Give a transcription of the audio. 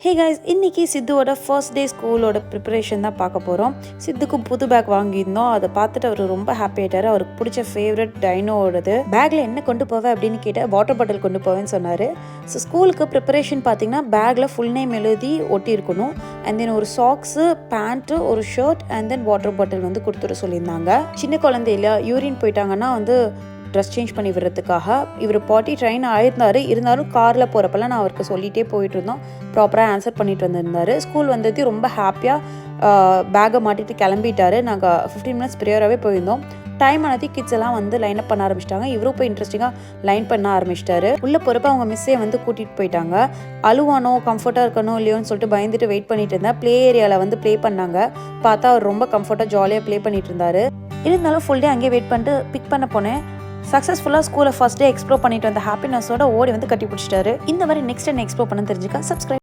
Hey guys, இன்றைக்கி சித்துவோட first day ஸ்கூலோட preparation தான் பார்க்க போகிறோம். சித்துக்கு புது பேக் வாங்கியிருந்தோம். அதை பார்த்துட்டு அவர் ரொம்ப ஹாப்பி ஆகிட்டார். அவருக்கு பிடிச்ச ஃபேவரட் டைனோடது. பேக்கில் என்ன கொண்டு போவேன் அப்படின்னு கேட்டால் வாட்டர் பாட்டில் கொண்டு போவேன்னு சொன்னார். ஸோ ஸ்கூலுக்கு ப்ரிப்பரேஷன் பார்த்தீங்கன்னா பேக்கில் ஃபுல் நேம் எழுதி ஒட்டியிருக்கணும். அண்ட் தென் ஒரு சாக்ஸு, பேண்ட்டு, ஒரு shirt and then water bottle வந்து கொடுத்துட சொல்லியிருந்தாங்க. சின்ன குழந்தையில யூரின் போயிட்டாங்கன்னா வந்து ட்ரெஸ் சேஞ்ச் பண்ணி விடுறதுக்காக இவர் பாட்டி ட்ரெயின் ஆயிருந்தார். இருந்தாலும் காரில் போகிறப்பெல்லாம் நான் அவருக்கு சொல்லிகிட்டே போயிட்டு இருந்தோம். ப்ராப்பராக ஆன்சர் பண்ணிட்டு வந்திருந்தார். ஸ்கூல் வந்தது ரொம்ப ஹாப்பியாக பேக்கை மாட்டிட்டு கிளம்பிட்டாரு. நாங்கள் 15 மினிட்ஸ் ப்ரேயராகவே போயிருந்தோம். டைம் ஆனது கிட்ஸ் எல்லாம் வந்து லைன் அப் பண்ண ஆரம்பிச்சிட்டாங்க. இவரும் போய் இன்ட்ரெஸ்டிங்காக லைன் பண்ண ஆரம்பிச்சிட்டாரு. உள்ளே போகிறப்ப அவங்க மிஸ்ஸே வந்து கூட்டிகிட்டு போயிட்டாங்க. அழுவானோ கம்ஃபர்ட்டாக இருக்கணும் இல்லையோன்னு சொல்லிட்டு பயந்துட்டு வெயிட் பண்ணிட்டு இருந்தேன். ப்ளே ஏரியாவில் வந்து ப்ளே பண்ணாங்க. பார்த்தா அவர் ரொம்ப கம்ஃபர்ட்டாக ஜாலியாக ப்ளே பண்ணிட்டு இருந்தார். இருந்தாலும் ஃபுல் டே அங்கேயே வெயிட் பண்ணிட்டு பிக் பண்ண போனேன். சக்ஸஸ்ஃபுல்லாக ஸ்கூலை ஃபர்ஸ்ட் டே எக்ஸ்ப்ளோர் பண்ணிட்டு வந்த ஹாப்பினஸோட ஓடி வந்து கட்டி பிடிச்சிட்டாரு. இந்த மாதிரி நெக்ஸ்ட் என்ன எக்ஸ்ப்ளோர் பண்ண தெரிஞ்சுக்க சப்ஸ்கிரைப்.